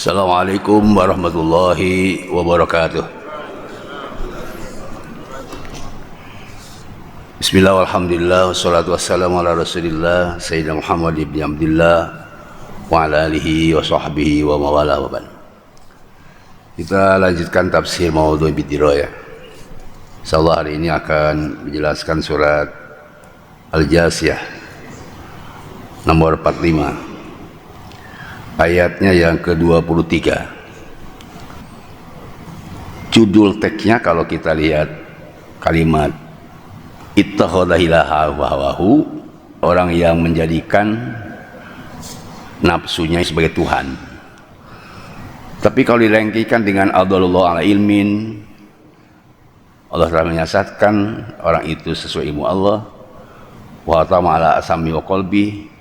Assalamualaikum warahmatullahi wabarakatuh. Bismillah, alhamdulillah, wassalatu wassalamu ala rasulillah Sayyidina Muhammad ibn Abdillah wa ala alihi wa sahbihi wa mawala wa ban. Kita lanjutkan tafsir Maudhu' Bidirayah. Insyaallah hari ini akan menjelaskan surat Al-Jasiyah nomor 45, ayatnya yang ke-23. Judul teksnya kalau kita lihat kalimat ittakhadha ilaha wa hawahu, orang yang menjadikan nafsunya sebagai Tuhan. Tapi kalau dilengkikan dengan adallallahu ala ilmin, Allah telah menyesatkan orang itu sesuai ilmu Allah. Wa tama ala asami wa qalbi,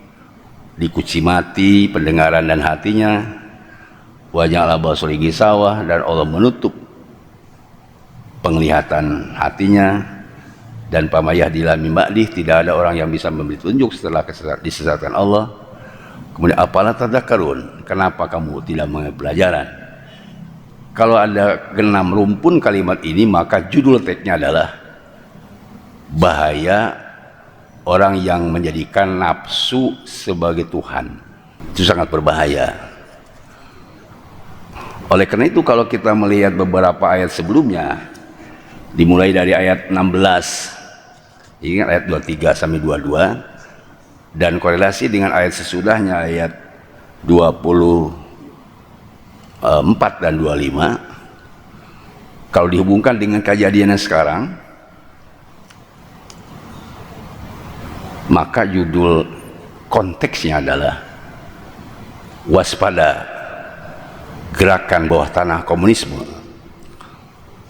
dikunci mati pendengaran dan hatinya. Wajah ala basuri gisawah, dan Allah menutup penglihatan hatinya. Dan pamayah dilami ba'dih, tidak ada orang yang bisa memberi tunjuk setelah disesatkan Allah. Kemudian apalah tadzakarun, kenapa kamu tidak mengambil pelajaran? Kalau ada genam rumpun kalimat ini, maka judul teksnya adalah bahaya orang yang menjadikan nafsu sebagai Tuhan. Itu sangat berbahaya. Oleh karena itu kalau kita melihat beberapa ayat sebelumnya, dimulai dari ayat 16, ingat ayat 23 sampai 22, dan korelasi dengan ayat sesudahnya ayat 24 dan 25, kalau dihubungkan dengan kejadiannya sekarang, maka judul konteksnya adalah waspada gerakan bawah tanah komunisme.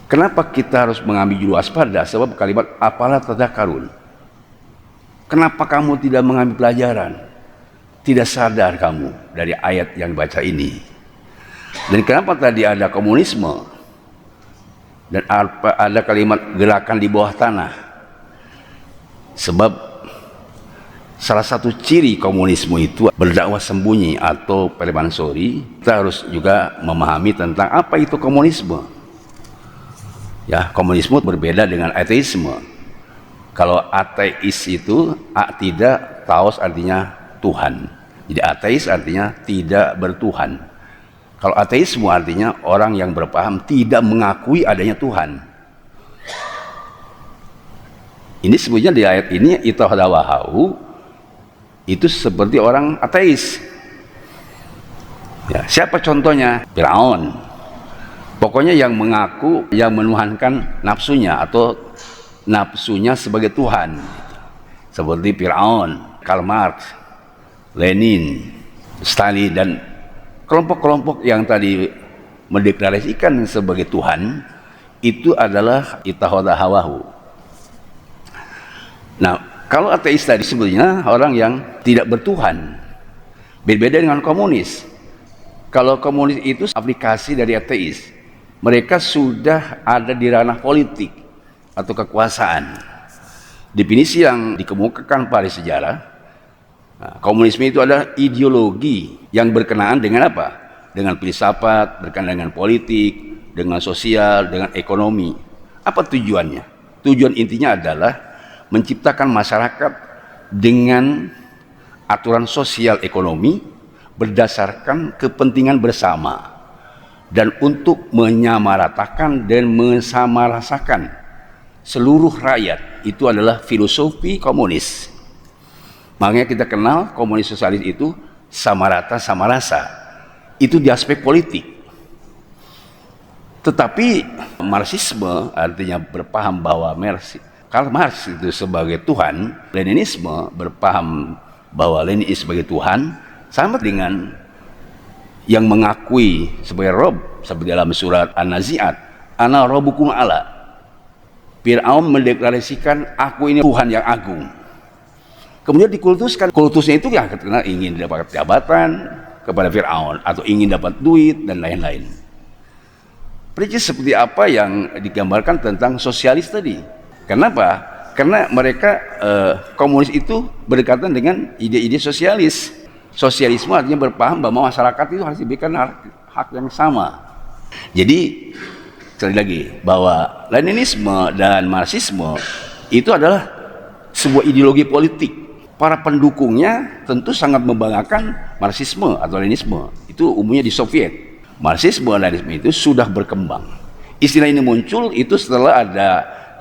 Kenapa kita harus mengambil judul waspada? Sebab kalimat apalah tadzakarun, kenapa kamu tidak mengambil pelajaran? Tidak sadar kamu dari ayat yang dibaca ini. Dan kenapa tadi ada komunisme dan ada kalimat gerakan di bawah tanah? Sebab salah satu ciri komunisme itu berdakwah sembunyi atau permansuri. Kita harus juga memahami tentang apa itu komunisme. Ya, komunisme berbeda dengan ateisme. Kalau ateis itu tidak, taos artinya Tuhan. Jadi ateis artinya tidak bertuhan. Kalau ateisme artinya orang yang berpaham tidak mengakui adanya Tuhan. Ini sebenarnya di ayat ini ittakhadha wa hawahu itu seperti orang ateis. Ya, siapa contohnya? Firaun. Pokoknya yang mengaku, yang menuhankan nafsunya atau nafsunya sebagai Tuhan. Seperti Firaun, Karl Marx, Lenin, Stalin, dan kelompok-kelompok yang tadi mendeklarasikan sebagai Tuhan, itu adalah ittakhadha hawahu. Nah, kalau ateis tadi sebenarnya orang yang tidak bertuhan. Berbeda dengan komunis. Kalau komunis itu aplikasi dari ateis. Mereka sudah ada di ranah politik atau kekuasaan. Definisi yang dikemukakan pada sejarah, komunisme itu adalah ideologi yang berkenaan dengan apa? Dengan filsafat, berkenaan dengan politik, dengan sosial, dengan ekonomi. Apa tujuannya? Tujuan intinya adalah menciptakan masyarakat dengan aturan sosial ekonomi berdasarkan kepentingan bersama, dan untuk menyamaratakan dan mensamarasakan seluruh rakyat. Itu adalah filosofi komunis. Makanya kita kenal komunis sosialis itu sama rata sama rasa. Itu di aspek politik. Tetapi Marxisme artinya berpaham bahwa Karl Marx itu sebagai Tuhan, Leninisme berpaham bahwa Lenin sebagai Tuhan, sama dengan yang mengakui sebagai Rob, seperti dalam surat An-Nazi'at, ana rabbukum ala. Firaun mendeklarasikan aku ini Tuhan yang agung. Kemudian dikultuskan. Kultusnya itu yang karena ingin dapat jabatan kepada Firaun atau ingin dapat duit dan lain-lain. Persis seperti apa yang digambarkan tentang sosialis tadi. Kenapa? Karena mereka komunis itu berdekatan dengan ide-ide sosialis. Sosialisme artinya berpaham bahwa masyarakat itu harus diberikan hak hak yang sama. Jadi sekali lagi bahwa Leninisme dan Marxisme itu adalah sebuah ideologi politik. Para pendukungnya tentu sangat membanggakan Marxisme atau Leninisme. Itu umumnya di Soviet. Marxisme dan Leninisme itu sudah berkembang. Istilah ini muncul itu setelah ada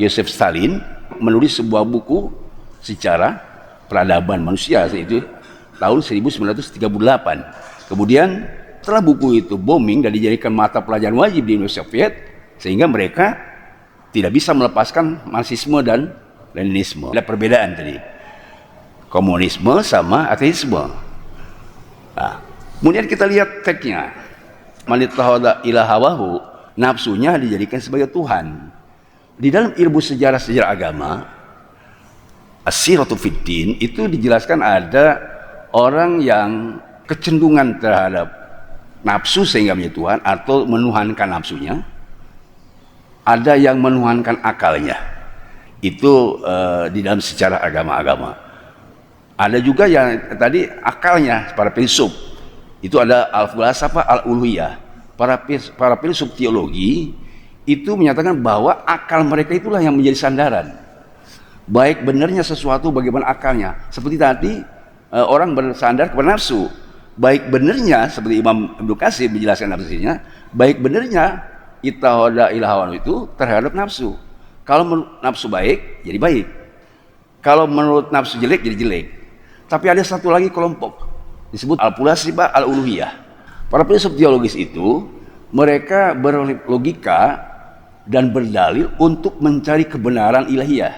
Joseph Stalin menulis sebuah buku sejarah peradaban manusia, itu tahun 1938. Kemudian setelah buku itu booming dan dijadikan mata pelajaran wajib di Uni Soviet, sehingga mereka tidak bisa melepaskan Marxisme dan Leninisme. Ada perbedaan tadi, komunisme sama ateisme. Nah, kemudian kita lihat teksnya, manittahada ilahawahu, nafsunya dijadikan sebagai Tuhan. Di dalam ilmu sejarah agama, as-siratu fiddin, itu dijelaskan ada orang yang kecenderungan terhadap nafsu sehingga menjadi Tuhan atau menuhankan nafsunya. Ada yang menuhankan akalnya. Itu di dalam sejarah agama-agama. Ada juga yang tadi akalnya, para filsuf. Itu ada al-falsafah al-uluhiyah. Para filsuf teologi itu menyatakan bahwa akal mereka itulah yang menjadi sandaran. Baik benarnya sesuatu bagaimana akalnya. Seperti tadi orang bersandar kepada nafsu. Baik benarnya seperti Imam Ibnu Katsir menjelaskan nafsunya, baik benarnya ittahada ilahawan itu terhadap nafsu. Kalau menurut nafsu baik, jadi baik. Kalau menurut nafsu jelek, jadi jelek. Tapi ada satu lagi kelompok disebut al-falsafah al-uluhiyah. Para filsuf teologis itu mereka berlogika dan berdalil untuk mencari kebenaran ilahiyah.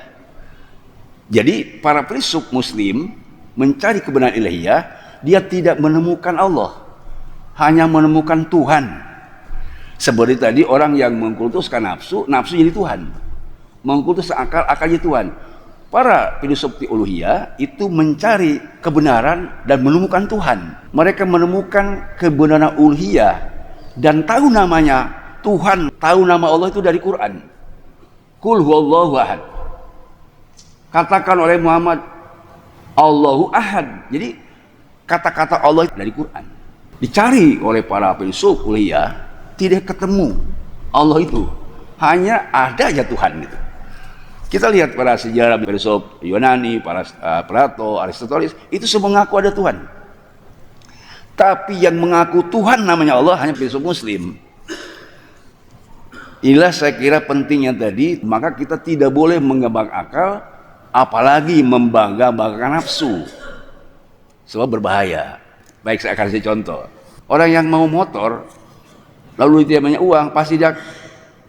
Jadi para filsuf muslim mencari kebenaran ilahiyah, dia tidak menemukan Allah, hanya menemukan Tuhan. Seperti tadi orang yang mengkultuskan nafsu, nafsu jadi Tuhan. Mengkultus akal, akal jadi Tuhan. Para filsuf teologiyah itu mencari kebenaran dan menemukan Tuhan. Mereka menemukan kebenaran uluhiyah dan tahu namanya Tuhan, tahu nama Allah itu dari Quran. Qul huwallahu ahad. Katakan oleh Muhammad, Allahu ahad. Jadi kata-kata Allah dari Quran. Dicari oleh para filsuf uluhiyah, tidak ketemu Allah itu. Hanya ada aja Tuhan gitu. Kita lihat para sejarah filsuf Yunani, para Plato, Aristoteles, itu semua mengaku ada Tuhan. Tapi yang mengaku Tuhan namanya Allah hanya filsuf muslim. Inilah saya kira pentingnya tadi, maka kita tidak boleh mengembang akal, apalagi membangga-banggakan nafsu. Sebab berbahaya. Baik, saya kasih contoh. Orang yang mau motor, lalu dia punya uang, pasti dia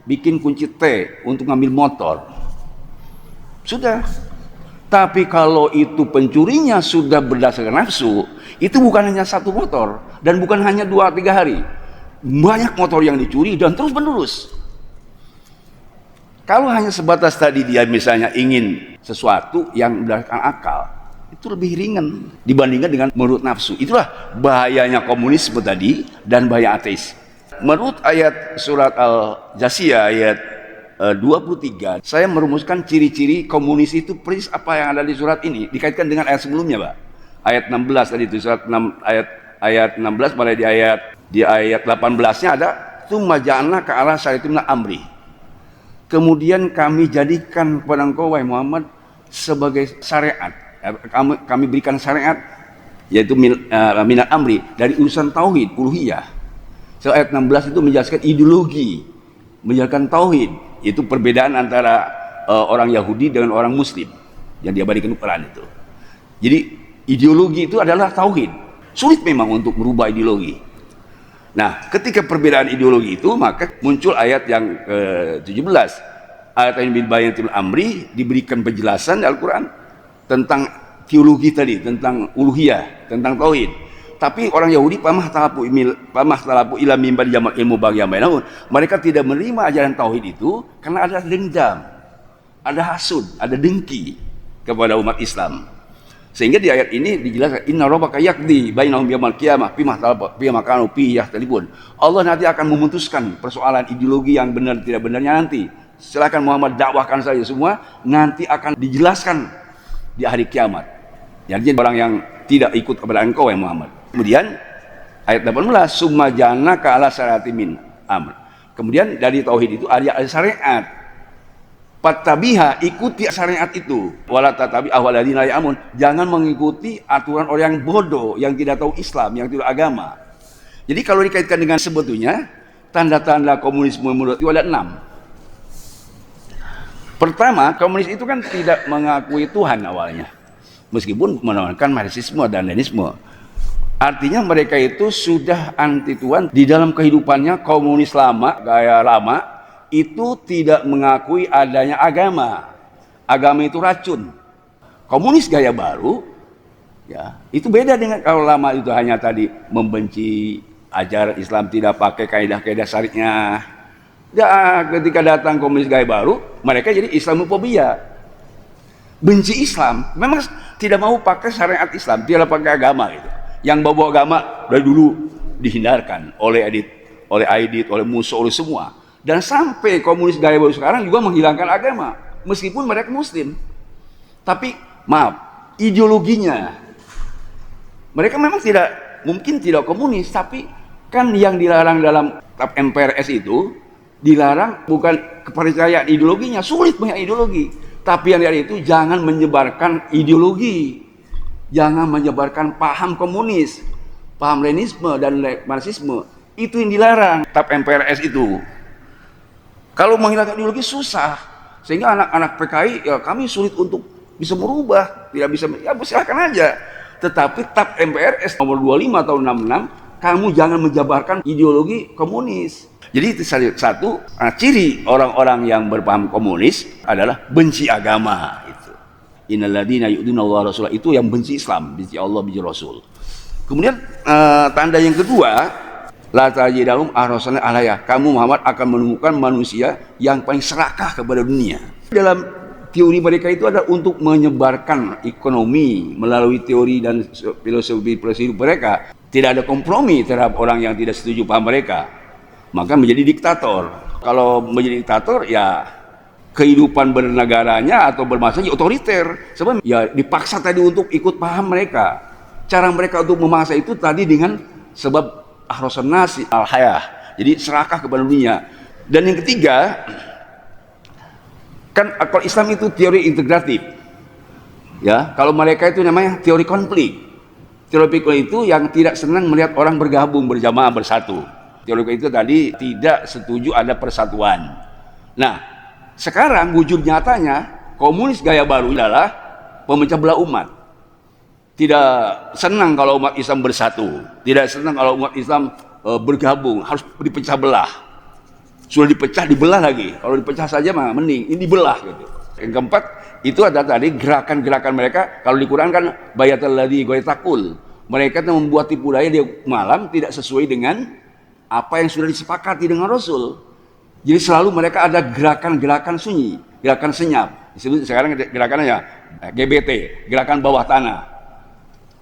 bikin kunci T untuk ngambil motor. Sudah. Tapi kalau itu pencurinya sudah berdasarkan nafsu, itu bukan hanya satu motor dan bukan hanya 2-3 hari. Banyak motor yang dicuri dan terus menerus. Kalau hanya sebatas tadi dia misalnya ingin sesuatu yang berdasarkan akal, itu lebih ringan dibandingkan dengan menurut nafsu. Itulah bahayanya komunisme tadi dan bahaya ateis. Menurut ayat surat Al-Jasiyah ayat 23, saya merumuskan ciri-ciri komunis itu persis apa yang ada di surat ini, dikaitkan dengan ayat sebelumnya, Pak. Ayat 16 tadi itu, surat 6, ayat 16 mulai di ayat 18-nya ada tsumma ja'alna ka ala syari'atin amri. Kemudian kami jadikan kepada engkau wahai Muhammad sebagai syariat. Kami berikan syariat yaitu minal amri dari urusan tauhid, uluhiyah. So, ayat 16 itu menjelaskan ideologi, menjelaskan tauhid. Itu perbedaan antara orang Yahudi dengan orang Muslim yang diabadikan Quran itu. Jadi ideologi itu adalah tauhid. Sulit memang untuk merubah ideologi. Nah, ketika perbedaan ideologi itu, maka muncul ayat yang ke-17. Ayat yang bil bayanatil amri, diberikan penjelasan di Al-Quran tentang teologi tadi, tentang uluhiyah, tentang tauhid. Tapi orang Yahudi pamah talapu ila mimbar jamak ilmu bagian bainahum. Mereka tidak menerima ajaran tauhid itu karena ada dendam, ada hasud, ada dengki kepada umat Islam. Sehingga di ayat ini dijelaskan inna rabbaka yaqdi bainahum yaumil qiyamah fima kanu fihi yahtalifun. Allah nanti akan memutuskan persoalan ideologi yang benar tidak benarnya nanti. Silakan Muhammad dakwahkan saja semua, nanti akan dijelaskan di hari kiamat. Jadi orang yang tidak ikut kepada engkau ya Muhammad. Kemudian Ayat 18, summa jana ka ala syarati min amr. Kemudian dari tauhid itu ada syariat. Fattabiha, ikuti syariat itu. Wala tatabi ahwaladina ya'mun. Jangan mengikuti aturan orang yang bodoh, yang tidak tahu Islam, yang tidak agama. Jadi kalau dikaitkan dengan sebetulnya tanda-tanda komunisme menurut itu ada 6. Pertama, komunis itu kan tidak mengakui Tuhan awalnya, meskipun menawarkan Marxisme dan Leninisme. Artinya mereka itu sudah anti Tuhan di dalam kehidupannya. Komunis lama, gaya lama, itu tidak mengakui adanya agama. Agama itu racun. Komunis gaya baru, ya, itu beda dengan kalau lama itu hanya tadi membenci ajaran Islam, tidak pakai kaidah-kaidah syariatnya. Ya, ketika datang komunis gaya baru, mereka jadi Islamofobia. Benci Islam, memang tidak mau pakai syariat Islam, tidak pakai agama gitu. Yang bawa agama dari dulu dihindarkan oleh Aidit, oleh musuh, oleh semua. Dan sampai komunis gaya baru sekarang juga menghilangkan agama, meskipun mereka Muslim. Tapi maaf, ideologinya mereka memang mungkin tidak komunis, tapi kan yang dilarang dalam TAP MPRS itu dilarang bukan kepercayaan ideologinya, sulit punya ideologi. Tapi yang dari itu jangan menyebarkan ideologi, jangan menyebarkan paham komunis, paham Leninisme dan Marxisme. Itu yang dilarang TAP MPRS itu. Kalau menghilangkan ideologi susah, sehingga anak-anak PKI ya kami sulit untuk bisa merubah, tidak bisa, ya silakan aja. Tetapi TAP MPRS nomor 25 tahun 66, kamu jangan menjabarkan ideologi komunis. Jadi itu satu ciri orang-orang yang berpaham komunis adalah benci agama. Itu innalladzina yu'duna Allah Rasulah, itu yang benci Islam, benci Allah, benci Rasul. Kemudian tanda yang kedua, la tajidahum ahrasan alayah, kamu Muhammad akan menemukan manusia yang paling serakah kepada dunia. Dalam teori mereka itu ada untuk menyebarkan ekonomi melalui teori dan filosofi mereka. Tidak ada kompromi terhadap orang yang tidak setuju paham mereka, maka menjadi diktator. Kalau menjadi diktator ya kehidupan bernegaranya atau bermasyarakat otoriter. Sebab ya dipaksa tadi untuk ikut paham mereka. Cara mereka untuk memaksa itu tadi dengan sebab ahrasan nasi al-hayah. Jadi serakah kepada dunia. Dan yang ketiga, kan kalau Islam itu teori integratif. Ya, kalau mereka itu namanya teori konflik. Teori konflik itu yang tidak senang melihat orang bergabung, berjamaah, bersatu. Teori itu tadi tidak setuju ada persatuan. Nah, sekarang wujud nyatanya komunis gaya baru adalah pemecah belah umat. Tidak senang kalau umat Islam bersatu, tidak senang kalau umat Islam bergabung, harus dipecah belah. Sudah dipecah, dibelah lagi. Kalau dipecah saja mah mending, ini dibelah gitu. Yang keempat, itu ada tadi gerakan-gerakan mereka. Kalau di Quran kan bayatul ladzi ghaitakul. Mereka itu membuat tipu daya di malam tidak sesuai dengan apa yang sudah disepakati dengan Rasul. Jadi selalu mereka ada gerakan-gerakan sunyi, gerakan senyap. Disebut sekarang gerakannya GBT, gerakan bawah tanah.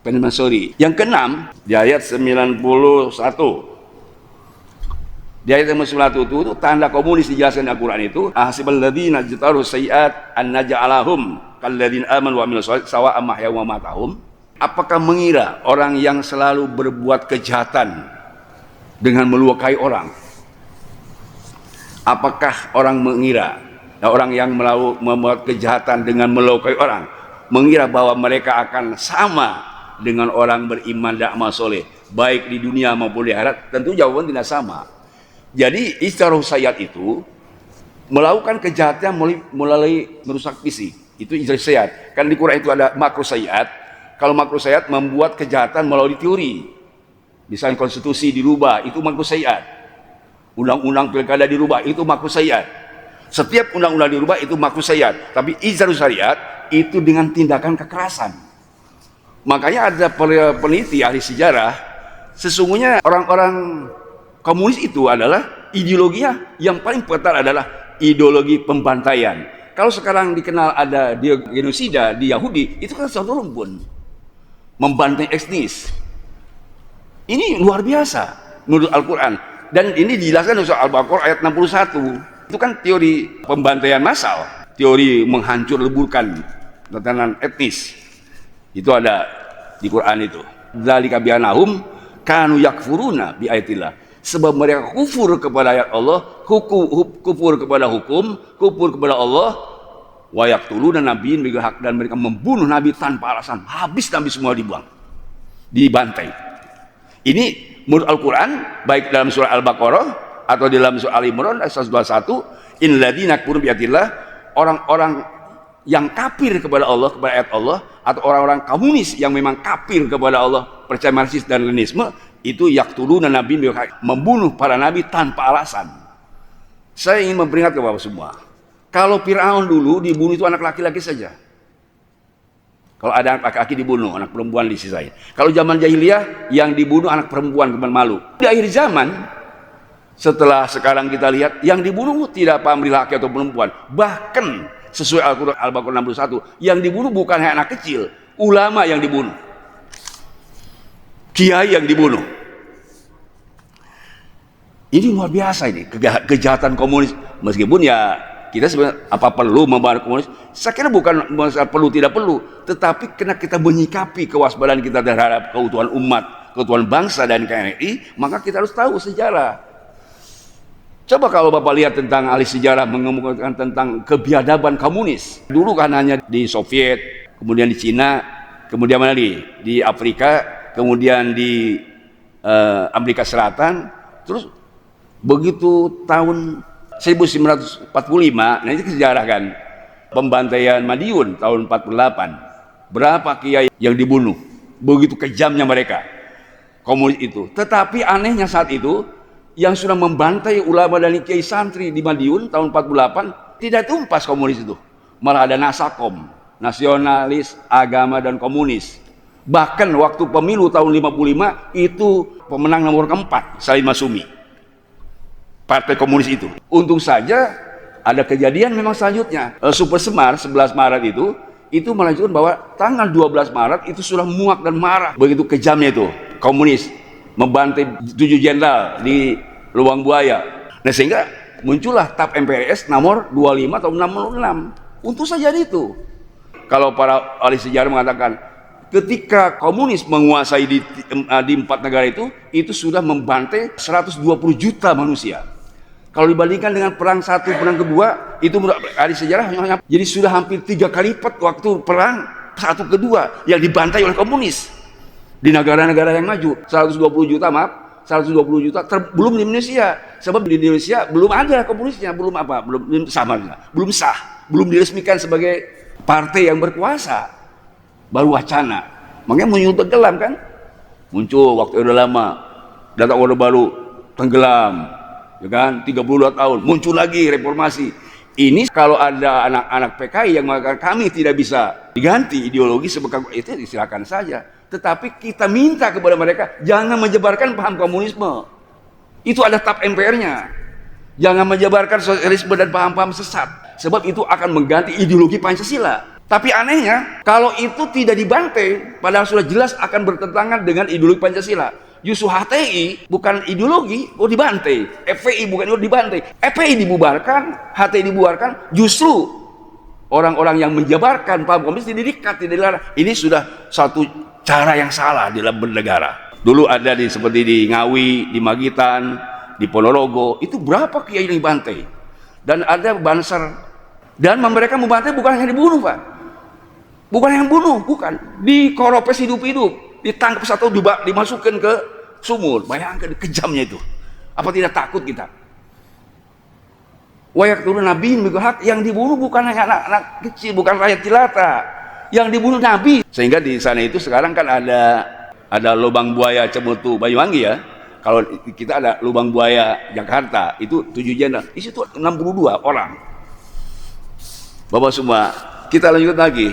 Penmasuri. Yang keenam, di ayat 91. Di ayat 91 itu tanda komunis dijelaskan di Al-Quran itu, ahsibal ladzina jataru sayyi'at an naj'alahum kalladzina amanu wa amilus shalihati sawa'an mahyahum wa mamatahum. Apakah mengira orang yang selalu berbuat kejahatan dengan melukai orang? Apakah orang mengira, orang yang membuat kejahatan dengan melukai orang, mengira bahwa mereka akan sama dengan orang beriman dan amal soleh, baik di dunia maupun di akhirat? Tentu jawaban tidak sama. Jadi istilah sayat itu melakukan kejahatan melalui merusak fisik, itu istilah sayat. Kan di Quran itu ada makro sayat. Kalau makro sayat membuat kejahatan melalui teori, misalnya konstitusi dirubah, itu makro sayat. Undang-undang pilkada dirubah, itu makro sayat. Setiap undang-undang dirubah itu makro sayat. Tapi istilah syariat itu dengan tindakan kekerasan. Makanya ada peneliti ahli sejarah, sesungguhnya orang-orang komunis itu adalah ideologinya yang paling ketat adalah ideologi pembantaian. Kalau sekarang dikenal ada genosida di Yahudi, itu kan satu rumpun membantai etnis. Ini luar biasa menurut Al-Quran, dan ini dijelaskan dalam Al-Baqarah ayat 61. Itu kan teori pembantaian massal, teori menghancur leburkan tatanan etnis. Itu ada di Quran itu. Dzalika bi'annahum kanu yakfuruna bi ayatillah, sebab mereka kufur kepada ayat Allah, kufur kepada hukum, kufur kepada Allah, wa yaqtuluna nabiyyin bighairi haq, dan mereka membunuh nabi tanpa alasan. Habis nabi semua dibuang, dibantai. Ini menurut Al-Quran, baik dalam surah Al-Baqarah atau di dalam surah Al-Imran ayat 121, innal ladzina yakfuruna bi ayatillah, orang-orang yang kafir kepada Allah, kepada ayat Allah, atau orang-orang komunis yang memang kafir kepada Allah, percaya Marxis dan Leninisme, itu yaqtuluna nabiyyin bighairi haq, membunuh para nabi tanpa alasan. Saya ingin memperingatkan kepada semua, kalau Fir'aun dulu dibunuh itu anak laki-laki saja. Kalau ada anak laki-laki dibunuh, anak perempuan disisain. Kalau zaman jahiliyah yang dibunuh anak perempuan, kebal malu. Di akhir zaman, setelah sekarang kita lihat, yang dibunuh tidak pamrih laki atau perempuan. Bahkan sesuai Al-Quran Al-Baqarah 61, yang dibunuh bukan hanya anak kecil, ulama yang dibunuh, kiai yang dibunuh. Ini luar biasa ini kejahatan komunis. Meskipun ya kita sebenarnya apa perlu membahas komunis, saya kira bukan masalah perlu tidak perlu, tetapi karena kita menyikapi kewaspadaan kita terhadap keutuhan umat, keutuhan bangsa dan NKRI, maka kita harus tahu sejarah. Coba kalau Bapak lihat tentang ahli sejarah mengemukakan tentang kebiadaban komunis. Dulu kan hanya di Soviet, kemudian di Cina, kemudian mana di Afrika, kemudian di Amerika Selatan. Terus begitu tahun 1945, nah ini sejarah kan, pembantaian Madiun tahun 48. Berapa kiai yang dibunuh? Begitu kejamnya mereka, komunis itu. Tetapi anehnya saat itu, yang sudah membantai ulama dan kiai santri di Madiun tahun 48 tidak tumpas komunis itu, malah ada Nasakom, nasionalis agama dan komunis. Bahkan waktu pemilu tahun 55 itu pemenang nomor keempat Salim Masumi, partai komunis itu. Untung saja ada kejadian memang selanjutnya, Super Semar 11 Maret itu melanjutkan bahwa tanggal 12 Maret itu sudah muak dan marah, begitu kejamnya itu komunis membantai 7 jenderal di Lubang Buaya. Nah, sehingga muncullah TAP MPRS nomor 25 tahun 66. Untuk saja itu. Kalau para ahli sejarah mengatakan ketika komunis menguasai di 4 negara itu sudah membantai 120 juta manusia. Kalau dibandingkan dengan perang satu, perang kedua, itu menurut ahli sejarah hanya jadi sudah hampir 3 kali lipat waktu perang satu kedua yang dibantai oleh komunis. Di negara-negara yang maju 120 juta belum di Indonesia, sebab di Indonesia belum ada komunisnya, belum sah, belum diresmikan sebagai partai yang berkuasa, baru wacana. Makanya muncul tenggelam kan, muncul waktu udah lama, datang Orde Baru tenggelam, ya kan, 32 tahun muncul lagi reformasi. Ini kalau ada anak-anak PKI yang mengatakan kami tidak bisa diganti ideologi sebagai itu, silakan saja. Tetapi kita minta kepada mereka jangan menyebarkan paham komunisme. Itu ada TAP MPR-nya. Jangan menyebarkan sosialisme dan paham-paham sesat, sebab itu akan mengganti ideologi Pancasila. Tapi anehnya, kalau itu tidak dibantai, padahal sudah jelas akan bertentangan dengan ideologi Pancasila. Justru HTI bukan ideologi, dibantai. FPI bukan ideologi, dibantai. FPI dibubarkan, HTI dibubarkan, justru orang-orang yang menjabarkan paham komunis didikat, tidak dilarang. Ini sudah satu cara yang salah dalam bernegara. Dulu ada seperti di Ngawi, di Magitan, di Ponorogo, itu berapa kiai yang dibantai. Dan ada Banser. Dan mereka membantai bukan hanya dibunuh, Pak. Bukan yang bunuh, bukan. Dikoropes hidup-hidup, ditangkap satu, dimasukkan ke sumur. Bayangkan kejamnya itu. Apa tidak takut kita? Wayak turun Nabi yang dibunuh bukan hanya anak-anak kecil, bukan rakyat jelata. Yang dibunuh Nabi. Sehingga di sana itu sekarang kan ada lubang buaya Cemutu Banyuwangi ya. Kalau kita ada lubang buaya Jakarta itu 7 jenderal. Di situ 62 orang. Bapak semua, kita lanjut lagi.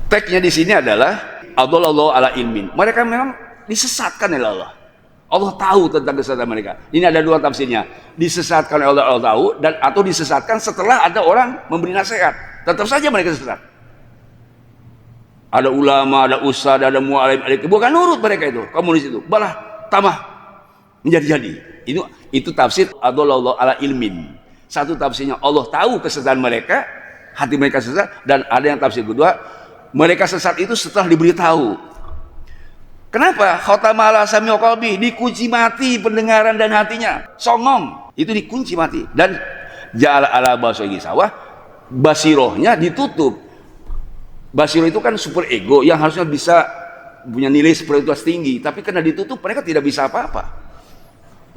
Teksnya di sini adalah adallallahu ala ilmin. Mereka memang disesatkan oleh Allah. Allah tahu tentang kesesatan mereka. Ini ada 2 tafsirnya. Disesatkan oleh Allah tahu, dan atau disesatkan setelah ada orang memberi nasihat. Tetap saja mereka sesat. Ada ulama, ada ustaz, ada mu'alim, bukan nurut mereka itu, komunis itu. Malah tamah menjadi-jadi. Itu tafsir adallallahu ala ilmin. Satu tafsirnya Allah tahu kesesatan mereka, hati mereka sesat, dan ada yang tafsir kedua, mereka sesat itu setelah diberitahu. Kenapa? Khatama ala sami wa qalbi, dikunci mati pendengaran dan hatinya. Songong, itu dikunci mati. Dan ja'ala ala basirihi sawah, basirohnya ditutup. Basiroh itu kan super ego yang harusnya bisa punya nilai spiritual tinggi, tapi karena ditutup mereka tidak bisa apa-apa.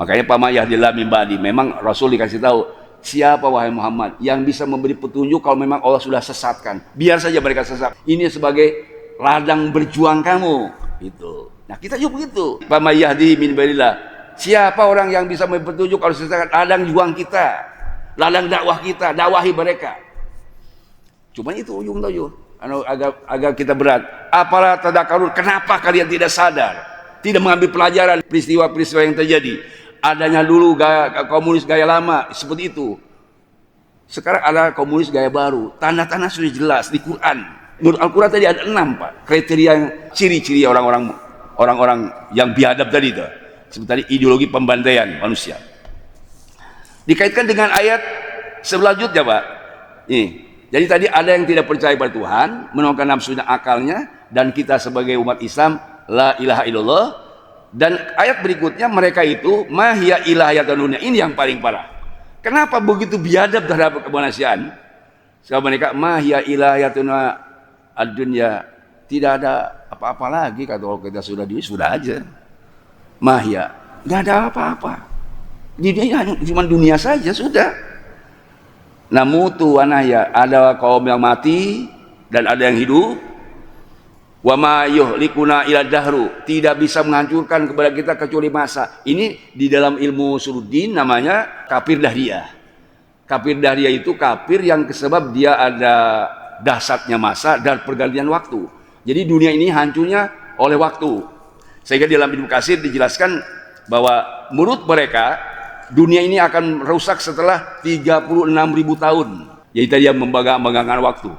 Makanya pama yahdillah min ba'di, memang Rasul dikasih tahu, siapa wahai Muhammad yang bisa memberi petunjuk kalau memang Allah sudah sesatkan, biar saja mereka sesat. Ini sebagai ladang berjuang kamu. Itu. Nah kita juga begitu. Pama yahdi min ba'dillah, siapa orang yang bisa memberi petunjuk kalau sesatkan, ladang juang kita, ladang dakwah kita, dakwahi mereka. Cuma itu ujung-ujung agak kita berat. Apalah tadakarun, kenapa kalian tidak sadar, tidak mengambil pelajaran peristiwa-peristiwa yang terjadi? Adanya dulu gaya komunis gaya lama seperti itu. Sekarang ada komunis gaya baru. Tanda-tanda sudah jelas di Quran. Menurut Al-Quran tadi ada 6 Pak kriteria yang ciri-ciri orang-orang yang biadab tadi itu. Seperti tadi ideologi pembantaian manusia. Dikaitkan dengan ayat selanjutnya Pak. Nih. Jadi tadi ada yang tidak percaya pada Tuhan, menolak nafsu dan akalnya, dan kita sebagai umat Islam la ilaha illallah. Dan ayat berikutnya mereka itu mahya ilahiyatun dunia, ini yang paling parah. Kenapa begitu biadab terhadap kemanusiaan? Sebab mereka mahya ilahiyatun ad-dunya, tidak ada apa-apa lagi. Kata kalau kita sudah aja. Mahya, nggak ada apa-apa. Di dunia cuma dunia saja sudah. Namutu wanahya, ada kaum yang mati dan ada yang hidup. Wa ma yuhlikuna ila dahru, tidak bisa menghancurkan kepada kita kecuali masa. Ini di dalam ilmu usuluddin namanya kafir dahriyah. Kafir dahriyah itu kafir yang sebab dia ada dahsyatnya masa dan pergantian waktu. Jadi dunia ini hancurnya oleh waktu. Sehingga di dalam Ibnu Katsir dijelaskan bahwa menurut mereka dunia ini akan rusak setelah 36.000 tahun. Jadi tadi yang membanggakan waktu.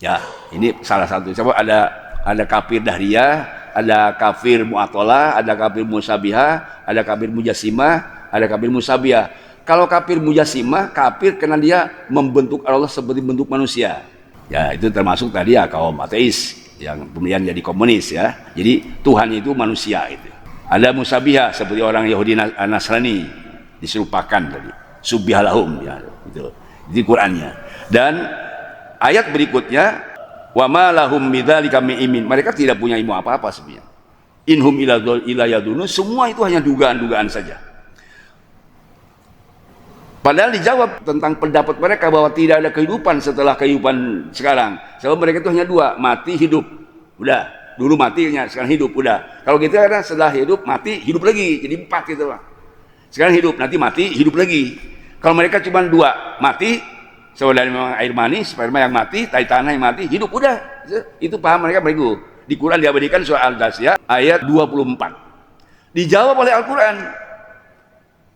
Ya, ini salah satu. Coba ada kafir dahriyah, ada kafir mu'athalah, ada kafir musyabihah, ada kafir mujassimah, ada kafir musyabihah. Kalau kafir mujassimah, kafir karena dia membentuk Allah seperti bentuk manusia. Ya, itu termasuk tadi ya kaum ateis yang kemudian jadi komunis ya. Jadi Tuhan itu manusia itu. Ada musabiha seperti orang Yahudi Nasrani diserupakan tadi. Subbihalahum ya itu. Di Qur'annya. Dan ayat berikutnya wa ma lahum bidzalika min imin. Mereka tidak punya ilmu apa-apa sebenarnya. Inhum ila yadunun, semua itu hanya dugaan-dugaan saja. Padahal dijawab tentang pendapat mereka bahwa tidak ada kehidupan setelah kehidupan sekarang. Sebab mereka itu hanya 2, mati hidup. Udah. Dulu matinya, sekarang hidup, udah. Kalau kita kan setelah hidup, mati, hidup lagi. Jadi 4 gitu lah. Sekarang hidup, nanti mati, hidup lagi. Kalau mereka cuma 2, mati, dari memang air mani, sperma yang mati, tai tanah yang mati, hidup, udah. Itu paham mereka begitu. Di Quran diabadikan surah Al-Dasiyah ayat 24. Dijawab oleh Al-Quran.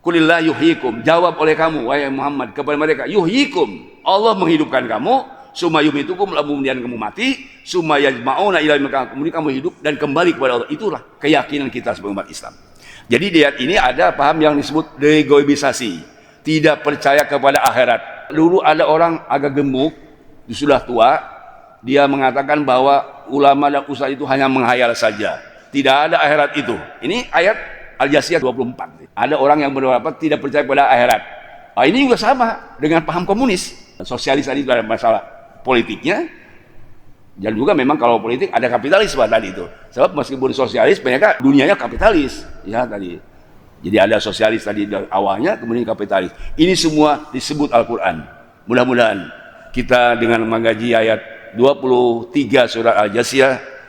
Qulillah yuhyikum, jawab oleh kamu, wahai Muhammad, kepada mereka, yuhyikum, Allah menghidupkan kamu. Summa yumitukum, kemudian kamu mati, summa yajma'una ila yaumil, kemudian kamu hidup dan kembali kepada Allah. Itulah keyakinan kita sebagai umat Islam. Jadi di ayat ini ada paham yang disebut degoibisasi, tidak percaya kepada akhirat. Dulu ada orang agak gemuk, sudah tua, dia mengatakan bahwa ulama dan ustaz itu hanya menghayal saja, tidak ada akhirat itu. Ini ayat Al-Jasiyah 24. Ada orang yang berpendapat tidak percaya pada akhirat. Nah, ini juga sama dengan paham komunis. Sosialis tadi itu ada masalah politiknya, dan juga memang kalau politik ada kapitalisme tadi itu. Sebab meskipun sosialis, mereka dunianya kapitalis, ya tadi. Jadi ada sosialis tadi awalnya, kemudian kapitalis. Ini semua disebut Al-Quran. Mudah-mudahan kita dengan mengkaji ayat 23 surat Al-Jasiyah,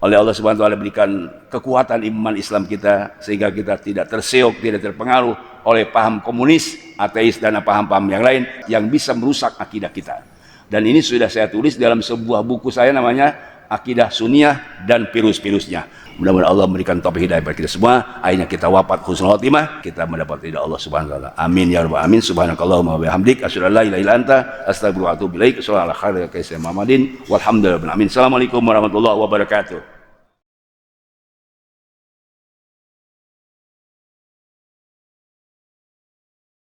oleh Allah Subhanahu wa taala berikan kekuatan iman Islam kita sehingga kita tidak terseok, tidak terpengaruh oleh paham komunis, ateis dan paham-paham yang lain yang bisa merusak akidah kita. Dan ini sudah saya tulis dalam sebuah buku saya namanya Akidah Sunniyah dan Virus-virusnya. Mudah-mudahan Allah memberikan taufik hidayah bagi kita semua. Akhirnya kita wafat husnul khotimah, kita mendapat ridha Allah Subhanahu wa taala. Amin ya rabbal alamin. Subhanakallahumma wa bihamdik asyhadu an la ilaha illa anta astaghfiruka wa atubu ilaik. Sallallahu alaihi wa sallam Muhammadin walhamdulillahi rabbil alamin. Assalamualaikum warahmatullahi wabarakatuh.